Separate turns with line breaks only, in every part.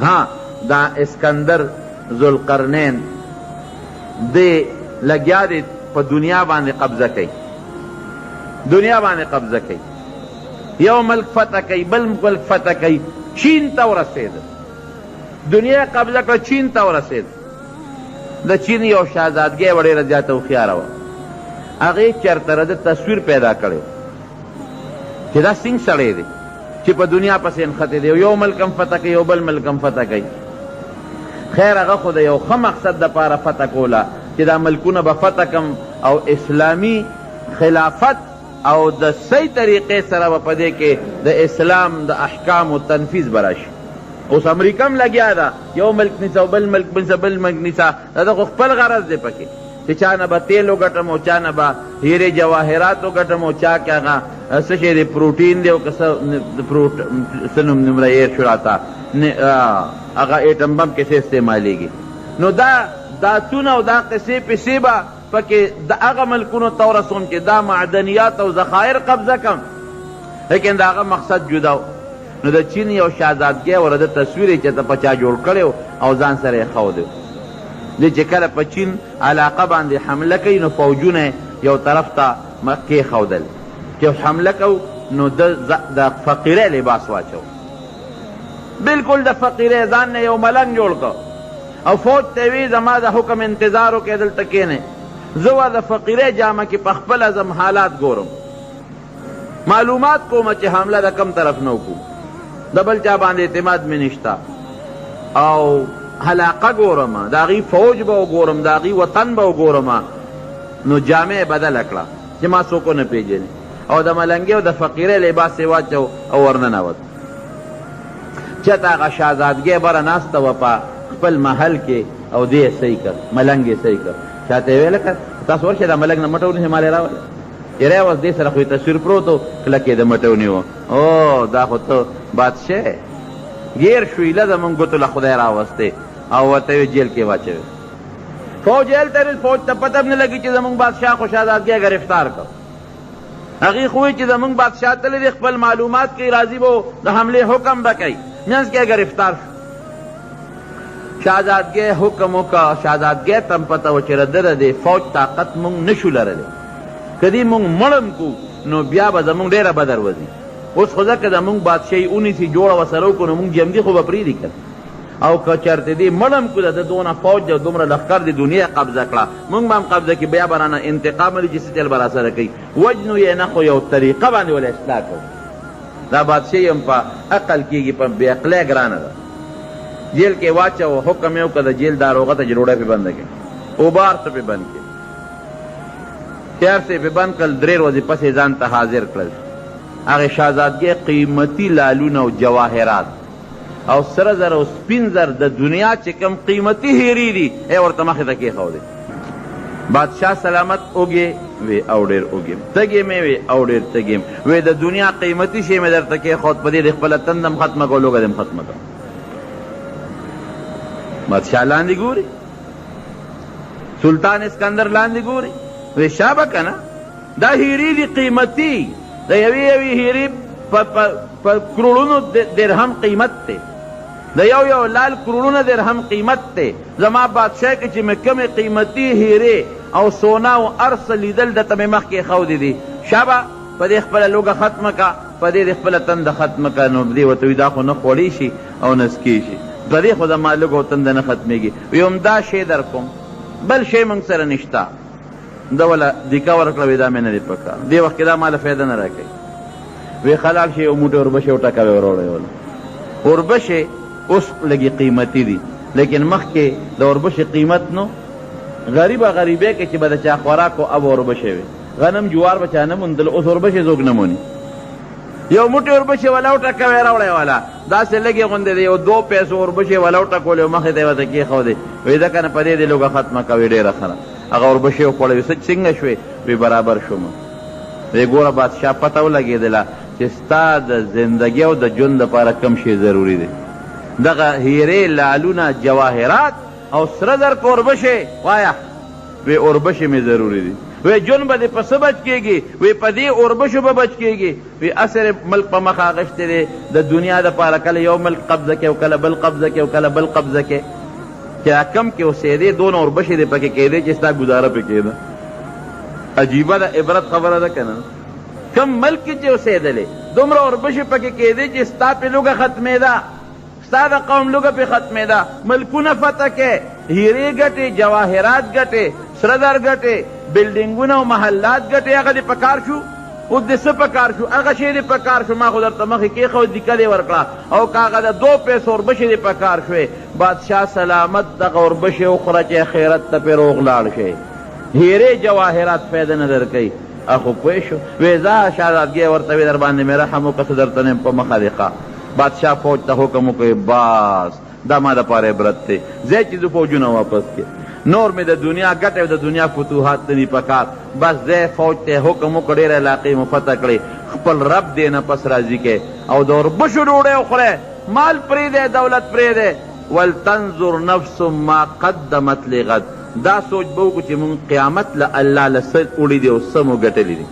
ها دا اسکندر ذوالقرنین دې لګیا دی په دنیا باندې قبضه کوي، دنیا باندې قبضه کوي، یو ملک فتح کوي بل ملک فتح کوي، چین ته ورسېد، دنیا قبضه کړه چین ته ورسېد. د چین یو شهزادګۍ وه ډېره زیاته هوښیاره وه، هغې چېرته د تصویر پیدا کړی چې دا څنګه سړی دی چې په دنیا پسې نښتی دی، یو ملک هم فتح کوي یو بل ملک هم فتح کوي. خیر هغه خو د یو ښه مقصد دپاره فتح کوله چې دا ملکونه به فتح کم او اسلامي خلافت او د صحیح طریقې سره به په دې کې د اسلام د احکامو تنفیذ به راشي. اوس امریکا هم لګیا ده یو ملک نیسه او بل ملک نیسه بل ملک نیسه، دا خو خپل غرض دی پکې چې چا نه به تیل وګټم او چا نه به هیرې جواهرات وګټم او چا کې هغه څه شی دی پروټین دی او که څه نوم نومره ایر شو راته هغه ایټم بم کې څه استعمالیږي. نو دا تونه او دا قصې پسې به پکې د هغه ملکونو ته ورسوم چې دا معدنیات او ذخایر قبضه کم، لیکن د هغه مقصد جدا و. نو د چین یو شهزادګۍ وره د تصویر یې چېرته په چا جوړ کړی او ځان سره یې ښودی. دی چې کله په چین علاقه باندې حمله کوي نو فوجونه یو طرف ته کېښودل، چې حمله کو نو د فقیرۍ لباس واچو، بلکل د فقیرۍ ځان نه یو ملنګ جوړ کړ او فوج ته وی زما د حکم انتظار وکړئ دلته کښېنئ، زه به د فقیرۍ جامه کې په خپله ځم حالات ګورم، معلومات کومه چې حمله د کم طرف نه وکړو، د بل چا باندې اعتماد مې نشته، او علاقه ګورم د هغې فوج به وګورم د هغې وطن به وګورم. نو جامع بدله کړه چې ما څوک ونه پېژني او د ملنګۍ او د فقیرۍ لباس یې واچو او ورننوت. چېرته هغه شهزادګۍ بره ناسته وه په خپل محل کې او دې یې صحیح کړ، ملنګ یې صحیح کړ. چاته یې ویله که تاسو ورشئ دا ملنګ نه مټه ونیسئ ما لې راوله یری اوس دې سره خو یې تصویر پروت و کلک یې د مټه ونیوه. او دا خو ته بادشاه ګیر شویله زمونږ ګوتو له خدای راوستی او ورته یې جیل کې واچوي. فوج جیل ته فوج ته پته نه لګي چې زمونږ بادشاه خو شهزادګۍ ګرفتار کړ. هغې خو وایي چې زمونږ بادشاه تللی دی خپل معلومات کوي راځي به د حملې حکم به کوي، منځ کې ګرفتار شو. شهزادګۍ حکم وکړه، شهزادګۍ ته هم پته وه چې د دې فوج طاقت مونږ نشو لرلی، که دې مونږ مړم کو نو بیا به زمونږ ډېره بدر وځي. اوس خو ځکه زمونږ بادشاهي اونیسي جوړه ورسره وکړو نو مونږ جمدي خو به پرېږدي که او که چېرته دې مړم کو د دونه فوج دی دومره لښکر د دنیا قبضه کړه مونږ به هم قبضه کړي، بیا به رانه انتقام لري چې څه چل به راسره کوي، وجنو یې نه خو یو طریقه باندې ولې اصلاح کوو. دا بادشاهي هم په عقل کېږي، په بې عقلۍ ګرانه ده. جیل کې واچو، حکم یې وکړه د جیل داروغه ته چې ډوډۍ پې بنده کړي، اوبار ته پې بند کړي، تیار سې پې بند کړل، 3 ورځې پسې ځان ته حاضر کړل. هغې شهزادګۍ قیمتي لالونه او جواهرات او سره زر او سپین زر د دنیا چې کوم قیمتي هیرې دي ای ورته مخې ته کېښودې. بادشاه سلامت اوږې وی او ډېر اوږې، تږې مې وی او ډېر تږې وی د دنیا قیمتي شی مې درته کېښود، په دې د خپله تندم ختمه کړه لوږه دې ختمه کړه. بادشاه لاندې ګوري، سلطان اسکندر لاندې ګوري، وی شابه که نه دا هیرې دي قیمتي، د یوې یوې هیرې په کروڑونو درهم قیمت دی، د یو لال کروڑونه درهم قیمت دی. زما بادشاه کې چې مې کمې قیمتي هیرې او سونا او ارس لیدل درته مې مخکې ښودې دي، شابه په دې خپله لوږه ختمه که، په دې د خپله تنده ختمه که. نو دې ورته وي دا خو نه خوړی شي او نه سکې شي، په دې خو زما لږه او تنده نه ختمېږي. وي همدا شی در کوم، بل شی موږ سره نشته. ده وله دیکه ورکړه وی دا مې نه دی پکار، دې وخت کې دا ماله فایده نه راکوي. وی خلال شي یو موټی اوربشې وټکوي وروړی وله. اوربشې اوس لږې قیمتي دي، لیکن مخکې د اوربشې قیمت نو غریبه غریبۍ کې چې به د چا خوراک و اب اوربشې وي، غنم جوار به چا نه موندل، اوس اوربشې څوک نه موني. یو موټی اوربشې وله وټکوي راوړی وله، داسې لږې غوندې دی، یو 2 پیسو اوربشې وله وټکولې او مخې ته یې ورته کېښودې. وی ځکه نه په دې د لوږه ختمه کوي ډېره ښه. هغه اوربشې وخوړوي، څنګه شوې؟ وی برابر شوم. وی ګوره بادشاه پته ولګېدله چې ستا د زندګۍ او د ژوند لپاره کم شی ضروري دی. دغه هیرې لالونه جواهرات او سره زر که اوربشې وایه وی اوربشې مې ضروري دي. وی جون به دې په څه بچ کېږي؟ وی په دې اوربشو به بچ کېږي. وی اثر ملک په مخ اغشتی دی د دنیا دپاره، کله یو ملک قبضه کې او کله بل قبضه کې او کله بل قبضه کې، چې کم کې اوسېدې دونه اوربشې دې پکې کېدې چې ستا ګزاره پې کېده. عجیبه ده، عبرت خبره ده که نه؟ کم ملک کې چې اوسېدلې دومره اوربشې پکې کېدې چې ستا پې لوږه ختمېده، ستا د قوم لوږه پې ختمېده. ملکونه فتح کې، هیرې ګټې، جواهرات ګټې، سره زر ګټې، بلډینګونه او محلات ګټې، هغه دې په کار شو؟ اوس دې څه په کار شو؟ هغه شی دې په کار شو. ما خو درته مخکې کېښود، دیکه دې ورکړه، او که هغه د 2 پیسو اوربشې دې په کار شوې، بادشاه سلامت دغه اوربشې وخوره چې آخرت ته پرې روغ لاړ شي. هیرې جواهرات فایده نه در کوي. اخو پوه شو؟ وی ځه شهزادګۍ ورته وی در باندې مې رحم وکړه، څه درته نه یم په مخه دې ښه. بادشاه فوج ته حکم وکړي، باس دا ما دپاره عبرت دی، ځای چې زه فوجونه واپس کړي، نور مې د دنیا ګټه او د دنیا فتوحات ته دي په کار. بس ځای فوج ته حکم وکړ، ډېرې علاقې مو فتح کړې، خپل رب دې نه پس راضي کې او د اوربشو ډوډۍ وخورئ، مال پرېږدئ، دولت پرېږدئ. ولتنظر نفس ما قدمت لغد. دا سوچ به وکړو چې مونږ قیامت له الله له څه وړي دي او څه مو ګټلي دي.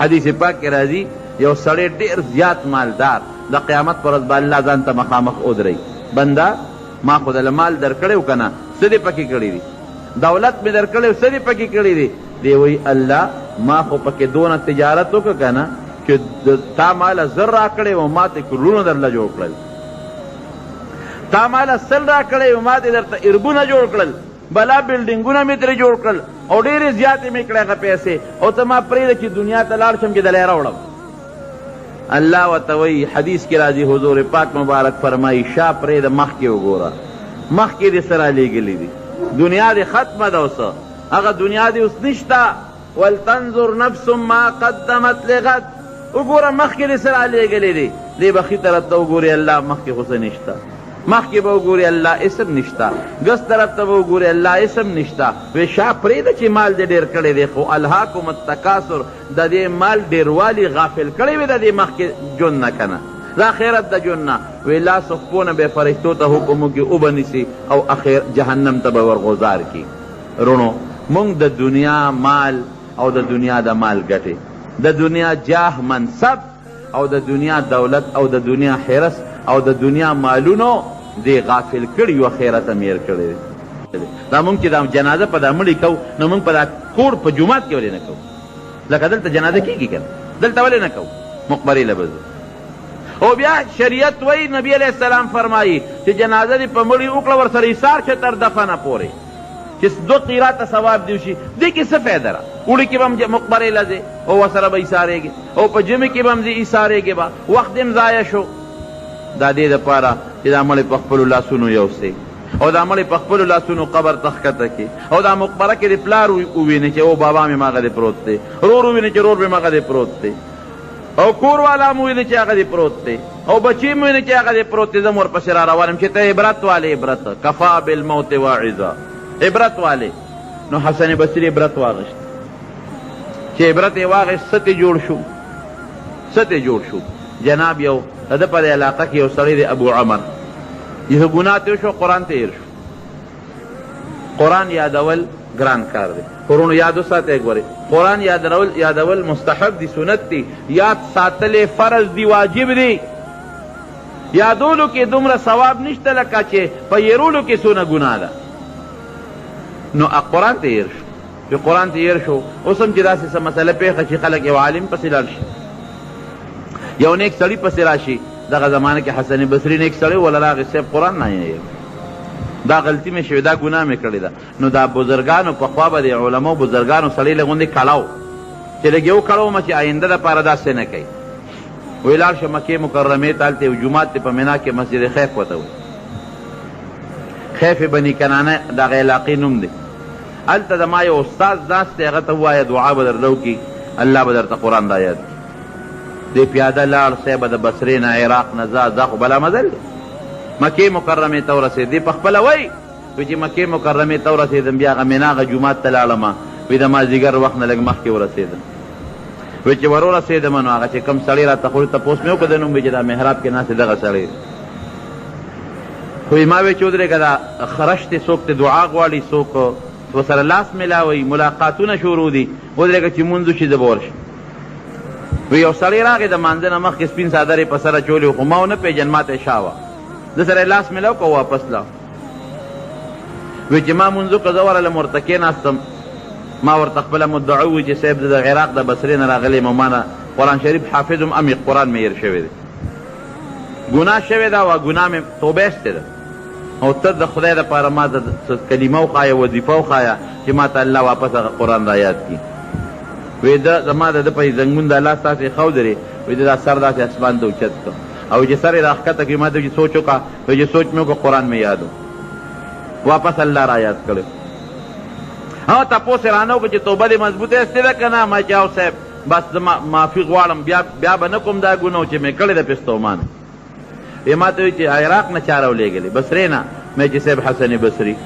حدیث پاک کې راځي یو سړی ډېر زیات مالدار، د قیامت پر ورځ به الله ځان ته مخامخ ودروي، بنده ما خو دله مال در کړی و که نه، څه دې پکې کړي دي؟ دولت مې در کړی و، څه دې پکې کړي دي؟ دی وایي الله ما خو پکې دونه تجارت وکړه که نه چې تا ماله 1000 را کړی و، ما ته کورونه درله جوړ کړل، تا ماله 100 را کړی و، ما ته درته اربونه جوړ کړل، بلا بلډینګونه مې ترې جوړ کړل او ډېرې زیاتې مې کړې هغه پیسې، او ته ما پرېږده چې دنیا ته لاړ شم چې دله یې راوړم. الله ورته وایي، حدیث کې راځي، حضور پاک مبارک فرمایي شا پرېږده مخکې وګوره، مخکې دې څه رالیږلي دي، دنیا دې ختمه ده اوس، هغه دنیا دې اوس نشته. ولتنظر نفس ما قدمت لغد. وګوره مخکې دې څه رالیږلي دي، دې به ښي طرف ته وګورې الله مخکې خو څه نشته، مخکې به وګورې الله اسم نشته، ګس طرف ته به وګورې الله اسم نشته. وی شا پرېږده چې مال دې ډېر کړی دی، خو الهاکم التکاثر د دې مال ډېروالي غافل کړی وي د دې مخکې ژوند نه که نه، د آخرت د ژوند نه. وی لا صفونه به فرشتو ته حکم وکړي وبنیسي او اخر جهنم ته به ورغوزار کړي. رونو مونږ د دنیا مال او د دنیا د مال ګټې، د دنیا جاه منصب او د دنیا دولت او د دنیا حرس او د دنیا مالونو دی غافل کړي و، آخرت هم هېر کړی دی. دا مونږ چې دا جنازه په دا مړي کوو، نو مونږ په دا کور په جومات کې ولې نه کوو؟ لکه دلته جنازه کېږي که نه، دلته ولې نه کوو؟ مقبرې له به ځو. او بیا شریعت وایي، نبی علیه السلام فرمایي چې جنازه دې په مړي وکړه، ورسره ایثار شه تر دفنه پورې، چې 2 قیراته ثواب دې وشي. دې کې څه فایده ده؟ وړي کې به هم مقبرې له ځې او ورسره به ایثارېږي، او په جمعې کې به هم ځې ایثارېږي به، وخت دې هم ضایع شو. دا دې دپاره چې دا مړی په خپلو لاسونو یوسئ، او دا مړی په خپلو لاسونو قبر ته ښکته کړي، او دا مقبره کې د پلار وویني چې او بابا مې ماغه دې پروت دی، رور وویني چې رور مې ماغه دې پروت دی، او کور والا مو وویني چې هغه دې پروت دی، او بچی مو وویني چې هغه دې پروت دی. زه م ورپسې را روان یم چې ته عبرت والې، عبرت کفا بالموت واعظه، عبرت والې. نو حسن بصري عبرت واغشت، چې عبرت یې واغشت، څه ترې جوړ شو، څه ترې جوړ شو؟ جناب یو د ده په علاقه کې یو سړی دی ابو عمر، یو ګناه ته شو، قرآن ته هېر شو. قرآن یادول ګران کار دی، قرآن یاد وساتئ. ګورئ قرآن یادول مستحب دی، سنت دی، یاد ساتل فرض دی، واجب دی. یادولو کې دومره ثواب نشته لکه چې په هېرولو کې څونه ګناه ده. نو قرآن ته هېر شو، چې قرآن ته هېر شو، اوس هم چې داسې څه مسله پېښه چې خلک یو عالم پسې لاړ شي، یو نیک سړي پسې راشي. دغه زمانه کې حسن بصري نیک سړی ولا راغی صاحب قرآن نه یې، دا غلطي مې شوې، دا ګناه مې کړې ده. نو دا بزرګانو پخوا به د علماو بزرګانو سړی له غوندې کړاو چې لږ یو کړو م چې آینده دپاره داسې نه کوي. وی لاړ شه مکې مکرمې ته، هلته یو جومات دی په مینا کې، مسجد خیف ورته وایي، خیف بني کنانه دغه علاقې نوم دی. هلته د ما یو استاد ناست دی، هغه ته ووایه دعا به درله وکړي، الله به درته قرآن را یاد کړي. دی پیاده لاړ، صاحبه د بصرې نه عراق نه ځه، دا خو بلا مزل دی. مکې مکرمې ته ورسېد، دی پخپله وایي چې مکې مکرمې ته ورسېدم، بیا هغه مینا هغه جومات ته لاړم، وایي د مازدیګر وخت نه لږ مخکې ورسېدم. وایي چې ور ورسېدم نو هغه چې کوم سړی راته خو تپوس مې وکړ د نوم، وایي چې دا محراب کې ناست دغه سړی. خو ما وایي چې ودرېږه دا خرش دی، څوک ته دعا غواړي، څوک ورسره لاس ملاوي ملاقاتونه شروع دي ودرېږه چې مونځ وشي زه به ورشم وی یو سړی راغی د مانځه نه مخکې سپین څادر یې په سره چولې خو ما ونه پېژن ما ته شا وه ده سره یې لاس ملاو که واپس لاړ وی چې ما مونځ وکړه زه ورغلم ورته کېناستم ما ورته خپله مدعا ووي چې صاحب زه د عراق د بصرې نه راغلی یم او ما نه قرآن شریف حافظ هم ام قرآن مې هېر شوی دی ګناه شوې ده او ګناه مې توبه ایستې ده او ته د خدای دپاره ما ته کلمه وښایه وظیفه وښایه چې ما ته الله واپس هغه قرآن را یاد کړي وی ده زما د ده په زنګون د الله ستاسې ښودرې وی ده دا سر داسې اسمان ته اوچت کړه او چې سر یې راښکته کړي ما ته چې سوچ وکړه وی چې سوچ مې وکړه قرآن مې یاد واپس الله را یاد کړی ها تپوس یې رانه وکړه چې توبه دې مضبوطه ایستې ده که نه ما چې او صاحب بس زه معافي غواړم بیا به نه کوم دا ګناه چې مې کړې ده پستومان یې ما ته وایي چې عراق نه چا راولېږلې بصرې نه مې چې صاحب حسن بصري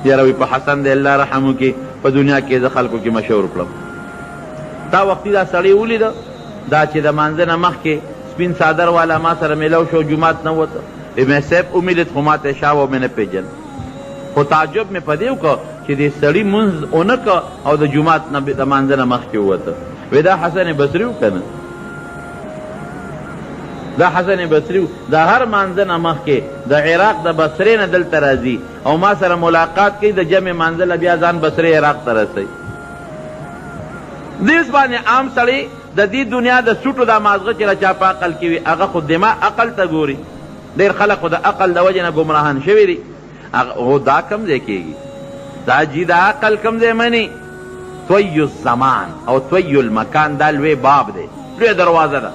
یاره وایي په حسن دې الله رحم وکړي په دنیا کې زه خلکو کې مشهور کړم تا وختي دا سړی ولیده دا چې د مانځه نه مخکې سپین څادر والا ما سره میلاو شو جومات نه وته مې صاحب ومیلید خو ما ته شا و مې نه پېژن خو تعجب مې په دې وکړه چې دې سړي مونځ ونه کړه او د جومات نه د مانځه نه مخکې ووته وی دا حسن بصري و که نه دا حسن بصري و د هر مانځه نه مخکې د عراق د بصرې نه دلته راځي او ما سره ملاقات کوي د جمع مانځله بیا ځان بصرې عراق ته رسوي دې باندې عام سړی د دې دنیا د سوټو دا مازغه چې را چا په عقل کې وي هغه خو دماغ عقل ته ګوري ډېر خلک خو د عقل د وجې نه ګمراهان شوي دي هو دا کم ځای کېږي دا جي د عقل کم ځای مني طوی الزمان او طوی المکان دا لوی باب دی لوی دروازه ده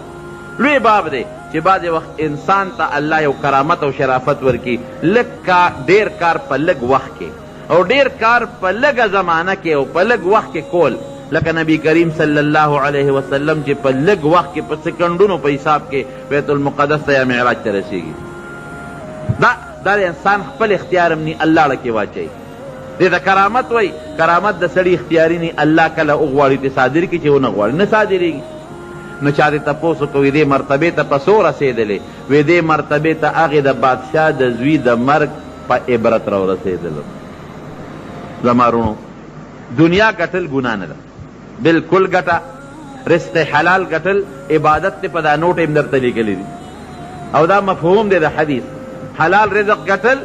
لوی باب دی چې بعضې وخت انسان ته الله یو کرامت او شرافت ورکي ډېر کار په لږ وخت کې او ډېر کار په لږه زمانه کې او په لږ وخت کې کول لکه نبی کریم صلی الله علیه وسلم چې په لږ وخت کې په سکنډونو په حساب کې بیت المقدس ته یا معراج ته رسېږي دا د انسان خپل اختیار هم نی الله ړکې واچوي دې ته کرامت وایي کرامت د سړي اختیاري نی الله کله وغواړي چې صادر کړي چې ونه غواړي نه صادرېږي نو چا دې تپوس وکړو دې مرتبې ته په څو رسېدلې وی دې مرتبې ته هغې د بادشاه د زوی د مرګ په عبرت راورسېدلم زما وروڼو دنیا ګټل ګناه نه ده بالکل ګټه رزق حلال ګټل عبادت ته په دا نوټ هم درته لیکلی دي او دا مفهوم دی د حدیث حلال رزق ګټل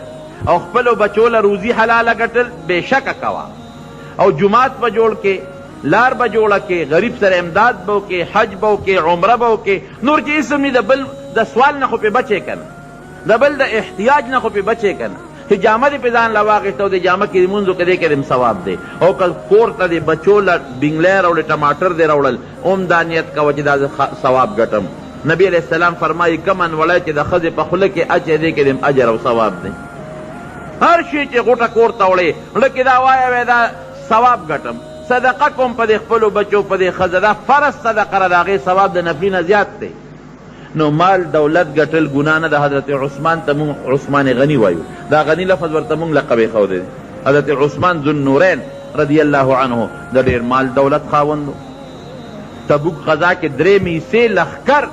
او خپلو بچو له روزي حلاله ګټل بېشکه کوه او جومات به جوړ کې لار به جوړه کې غریب سره امداد به وکې حج به وکې عمره به وکې نور چې اسم نی د بل د سوال نه خو پې بچې که نه د بل د احتیاج نه خو پې بچې که نه چې جامه دې پې ځان له واخېسته او د جامه کې لمونځ وکړې دې کې دې ثواب دی او که کور ته دې بچو له بینګلی راوړې ټماټر دې راوړل هم دا نیت کوه چې دا ثواب ګټم نبی علیه السلام فرمایي کمن وړی چې د ښځې په خوله کې اچې دې کې دې اجر او ثواب دی هر شي چې غوټه کور ته وړې زړه کې دا وایه وی دا ثواب ګټم صدقه کوم په دې خپلو بچو په دې ښځه دا فرض صدقه را د هغې ثواب د نفلي نه زیات دی نو مال دولت ګټل ګناه نه د حضرت عثمان ته مونږ عثمان غني وایو دا غني لفظ ورته مونږ لقب یې ښودی دی حضرت عثمان ذوالنورین رضی الله عنه د ډېر مال دولت خاوند و تبوک غزا کې 3 میسې لښکر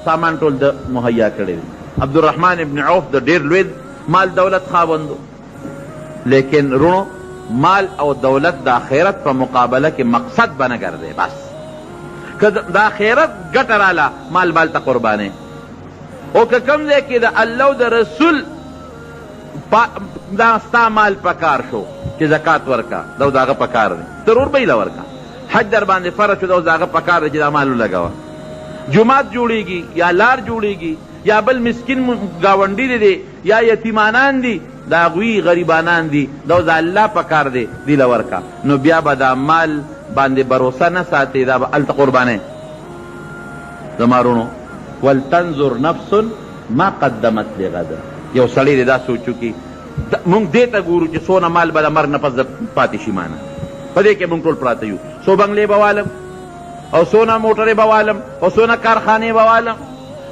سامان ټول د مهیا کړی دی عبدالرحمن ابن عوف د ډېر لوی مال دولت خاوند و لیکن رونو مال او دولت د آخرت په مقابله کې مقصد به نه ګرځې بس که د آخرت ګټه راله مال بال ته قربانې او که کوم ځای کې د الله او د رسول دا ستا مال پکار شو چې زکات ورکه دا د هغه پکار دی ضرور به یې له ورکه حج در باندې فرض شو دا د هغه پکار دی چې دا مال ولګوه جومات جوړیږي یا لار جوړیږي یا بل مسکین ګاونډي دی یا یتیمانان دي دا هغوی غریبانان دي دا د الله پکار دی دی له ورکه نو بیا به دا مال باندې بروسه نه ساتي دا به هلته قربانۍ زما وروڼو ولتنظر نفس ما قدمت لغد یو سړی دی دا سوچ وکړي مونږ دې ته ګورو چې څونه مال به د مرګ نه پس پاتې شي مانه په دې کې مونږ ټول پراته یو څو بنګلې به والم او څونه موټرې به والم او څونه کارخانې به والم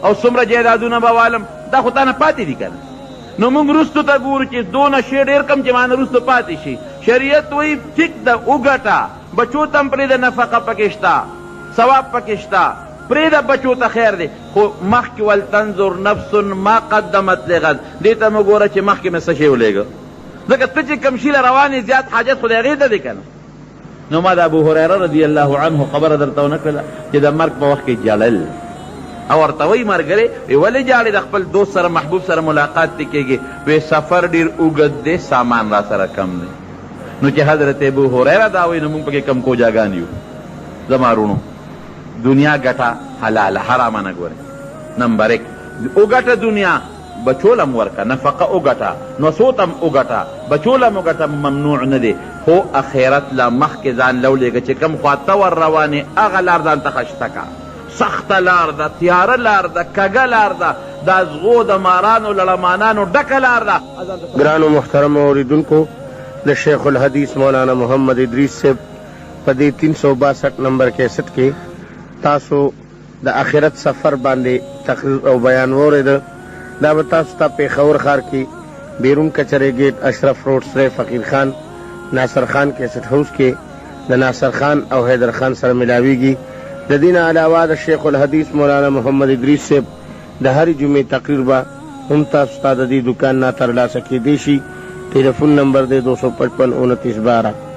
او څومره جایدادونه به والم دا خو تا نه پاتې دي که نه نو مونږ رستو ته ګورو چې دونه شی ډېر کم چې مانه رستو پاتې شي شریعت وایي ټیک ده وګټه بچو ته هم پرېږده نفقه پکې شته ثواب پکې شته پرېږده بچو ته خیر دی خو مخکې ولتنظر نفس ما قدمت لغد دې ته مو ګوره چې مخکې مې څه شی ولېږه ځکه ته چې کوم شي له روانې زیات حاجت خو د هغې ته دی که نه. نو ما د ابو هریره رضی الله عنه خبره درته ونه کړله چې د مرګ په وخت کې جړل، او ورته وایي ملګری ولې جاړې؟ د خپل دوست سره محبوب سره ملاقات دې کېږي. وی سفر ډېر اوږد دی، سامان را سره کم دی. نو چې حضرت ابو هریره دا وایي نو موږ پکې کم کوجاګان یو. زما وروڼو دنیا ګټه حلاله حرامه نه ګورئ. نمبر 1 وګټه دنیا، بچولم ورکه، نفقه وګټه، نصوتم وګټه، بچولم وګټه، ممنوع نه دی. خو اخرت لا مخکې ځان لولېږه چې کوم خوا ته ور روانې هغه لار ځان ته خشته که. سخته لار ده، تیاره لار ده، کږه لار ده، د ازغو د مارانو لړمانانو ډکه لار ده.
ګرانو محترم اوریدونکو، د شیخ الحدیث مولانا محمد ادریس صاحب په دې 362 نمبر کیسټ کې تاسو د آخرت سفر باندې تقریر او بیان واورېده. دا به تاسو ته پېښور ښار کې بیرون کچرې ګیټ اشرف روډ سره فقیر خان ناصر خان کیسټ هاوس کې د ناصر خان او حیدر خان سره ملاویږي. د دې نه علاوه د شیخ الحدیث مولانا محمد ادریس صاحب د هرې جمعې تقریر به هم تاسو ته د دې دکان نه ترلاسه کېدی شي. ټلیفون نمبر دی 255 29 12.